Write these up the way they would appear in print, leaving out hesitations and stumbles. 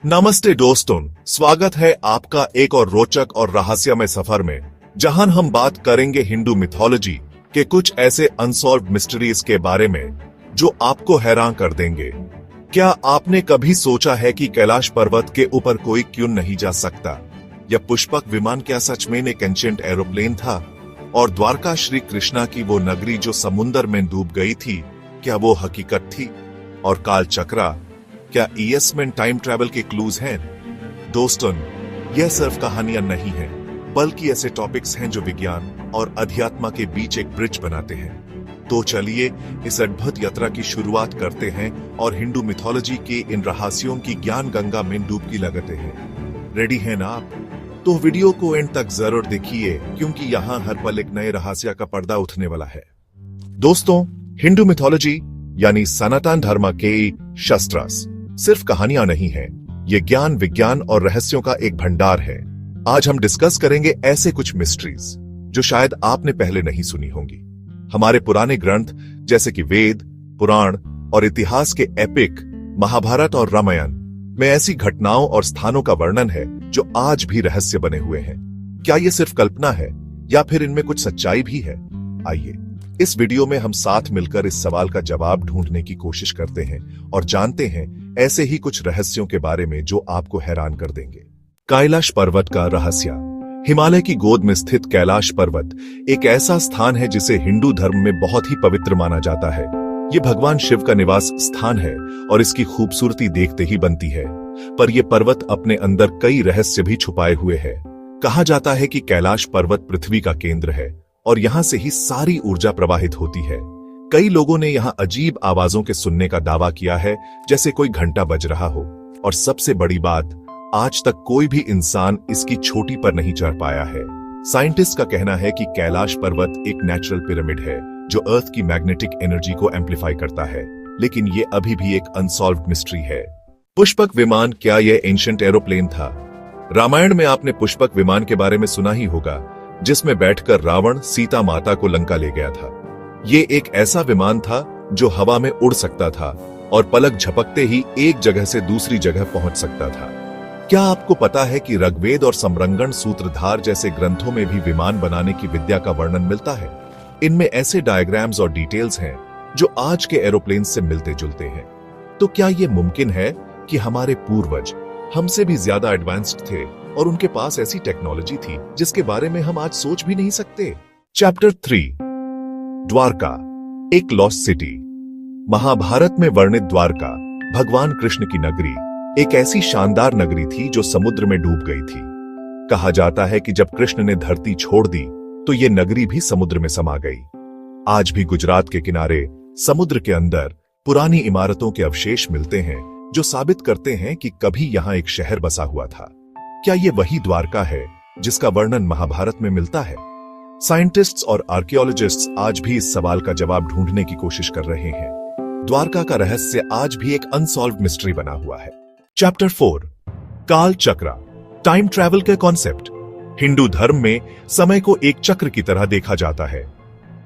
नमस्ते दोस्तों, स्वागत है आपका एक और रोचक और रहस्यमय सफर में, जहां हम बात करेंगे हिंदू मिथोलॉजी के कुछ ऐसे अनसॉल्व्ड मिस्ट्रीज के बारे में जो आपको हैरान कर देंगे। क्या आपने कभी सोचा है कि कैलाश पर्वत के ऊपर कोई क्यों नहीं जा सकता? या पुष्पक विमान क्या सच में एक एंशिएंट एरोप्लेन था? और द्वारका श्री कृष्णा की वो नगरी जो समुद्र में डूब गई थी, क्या वो हकीकत थी? और काल चक्रा, क्या ईएस में टाइम ट्रैवल के क्लूज हैं? दोस्तों, यह सिर्फ कहानियां नहीं हैं, बल्कि ऐसे टॉपिक्स हैं जो विज्ञान और अध्यात्म के बीच एक ब्रिज बनाते हैं। तो चलिए इस अद्भुत यात्रा की शुरुआत करते हैं और हिंदू मिथोलॉजी के इन रहस्यों की ज्ञान गंगा में डुबकी लगाते हैं। रेडी हैं ना आप? तो वीडियो को एंड तक जरूर देखिए, क्योंकि यहाँ हर पल एक नए रहस्य का पर्दा उठने वाला है। दोस्तों, हिंदू मिथोलॉजी यानी सनातन धर्म के शास्त्रास सिर्फ कहानियां नहीं हैं, ये ज्ञान, विज्ञान और रहस्यों का एक भंडार है। आज हम डिस्कस करेंगे ऐसे कुछ मिस्ट्रीज जो शायद आपने पहले नहीं सुनी होंगी। हमारे पुराने ग्रंथ जैसे कि वेद, पुराण और इतिहास के एपिक महाभारत और रामायण में ऐसी घटनाओं और स्थानों का वर्णन है जो आज भी रहस्य बने हुए हैं। क्या ये सिर्फ कल्पना है या फिर इनमें कुछ सच्चाई भी है? आइए इस वीडियो में हम साथ मिलकर इस सवाल का जवाब ढूंढने की कोशिश करते हैं और जानते हैं ऐसे ही कुछ रहस्यों के बारे में जो आपको हैरान कर देंगे। कैलाश पर्वत का रहस्य। हिमालय की गोद में स्थित कैलाश पर्वत एक ऐसा स्थान है जिसे हिंदू धर्म में बहुत ही पवित्र माना जाता है। ये भगवान शिव का निवास स्थान है और इसकी खूबसूरती देखते ही बनती है। पर यह पर्वत अपने अंदर कई रहस्य भी छुपाए हुए है। कहा जाता है कि कैलाश पर्वत पृथ्वी का केंद्र है और यहाँ से ही सारी ऊर्जा प्रवाहित होती है। कई लोगों ने यहाँ अजीब आवाजों के सुनने का दावा किया है, जैसे कोई घंटा बज रहा हो। और सबसे बड़ी बात, आज तक कोई भी इंसान इसकी चोटी पर नहीं चढ़ पाया है। साइंटिस्ट का कहना है कि कैलाश पर्वत एक नेचुरल पिरामिड है जो अर्थ की मैग्नेटिक एनर्जी को एम्पलीफाई करता है, लेकिन ये अभी भी एक अनसॉल्व्ड मिस्ट्री है। पुष्पक विमान, क्या यह एंशिएंट एरोप्लेन था? रामायण में आपने पुष्पक विमान के बारे में सुना ही होगा, जिसमें बैठकर रावण सीता माता को लंका ले गया था। ये एक ऐसा विमान था जो हवा में उड़ सकता था और पलक झपकते ही एक जगह से दूसरी जगह पहुंच सकता था। क्या आपको पता है कि ऋग्वेद और समरंगण सूत्रधार जैसे ग्रंथों में भी विमान बनाने की विद्या का वर्णन मिलता है? इनमें ऐसे डायग्राम्स और डिटेल्स हैं जो आज के एरोप्लेन से मिलते जुलते हैं। तो क्या यह मुमकिन है कि हमारे पूर्वज हमसे भी ज्यादा एडवांस्ड थे और उनके पास ऐसी टेक्नोलॉजी थी जिसके बारे में हम आज सोच भी नहीं सकते? चैप्टर 3, द्वारका, एक लॉस्ट सिटी। महाभारत में वर्णित द्वारका भगवान कृष्ण की नगरी एक ऐसी शानदार नगरी थी जो समुद्र में डूब गई थी। कहा जाता है कि जब कृष्ण ने धरती छोड़ दी तो ये नगरी भी समुद्र में समा गई। आज भी गुजरात के किनारे समुद्र के अंदर पुरानी इमारतों के अवशेष मिलते हैं जो साबित करते हैं कि कभी यहां एक शहर बसा हुआ था। क्या ये वही द्वारका है जिसका वर्णन महाभारत में मिलता है? साइंटिस्ट्स और आर्कियोलॉजिस्ट्स आज भी इस सवाल का जवाब ढूंढने की कोशिश कर रहे हैं। द्वारका का रहस्य आज भी एक अनसॉल्व्ड मिस्ट्री बना हुआ है। चैप्टर 4, काल चक्र, टाइम ट्रैवल का कॉन्सेप्ट। हिंदू धर्म में समय को एक चक्र की तरह देखा जाता है।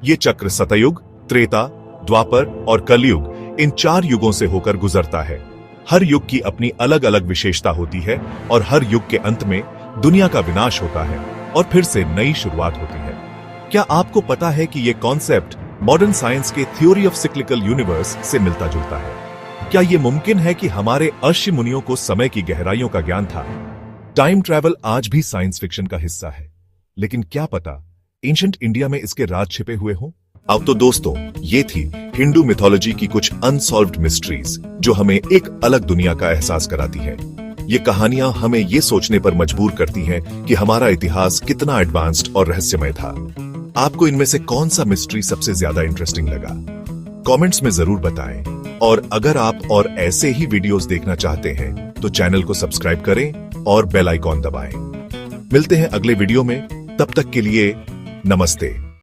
ये चक्र सतयुग, त्रेता, द्वापर और कलयुग, इन 4 युगों से होकर गुजरता है। हर युग की अपनी अलग अलग विशेषता होती है और हर युग के अंत में दुनिया का विनाश होता है और फिर से नई शुरुआत होती है। क्या आपको पता है कि यह कॉन्सेप्ट मॉडर्न साइंस के थ्योरी ऑफ सिक्लिकल यूनिवर्स से मिलता जुलता है? क्या यह मुमकिन है कि हमारे ऋषि मुनियों को समय की गहराइयों का ज्ञान था? टाइम ट्रैवल आज भी साइंस फिक्शन का हिस्सा है, लेकिन क्या पता एंशिएंट इंडिया में इसके राज छिपे हुए हों? अब तो दोस्तों, ये थी हिंदू मिथोलॉजी की कुछ अनसॉल्व्ड मिस्ट्रीज जो हमें एक अलग दुनिया का एहसास कराती है। ये कहानियां हमें ये सोचने पर मजबूर करती हैं कि हमारा इतिहास कितना एडवांस्ड और रहस्यमय था। आपको इनमें से कौन सा मिस्ट्री सबसे ज्यादा इंटरेस्टिंग लगा? कमेंट्स में जरूर बताएं। और अगर आप और ऐसे ही वीडियोस देखना चाहते हैं तो चैनल को सब्सक्राइब करें और बेल आइकॉन दबाएं। मिलते हैं अगले वीडियो में, तब तक के लिए नमस्ते।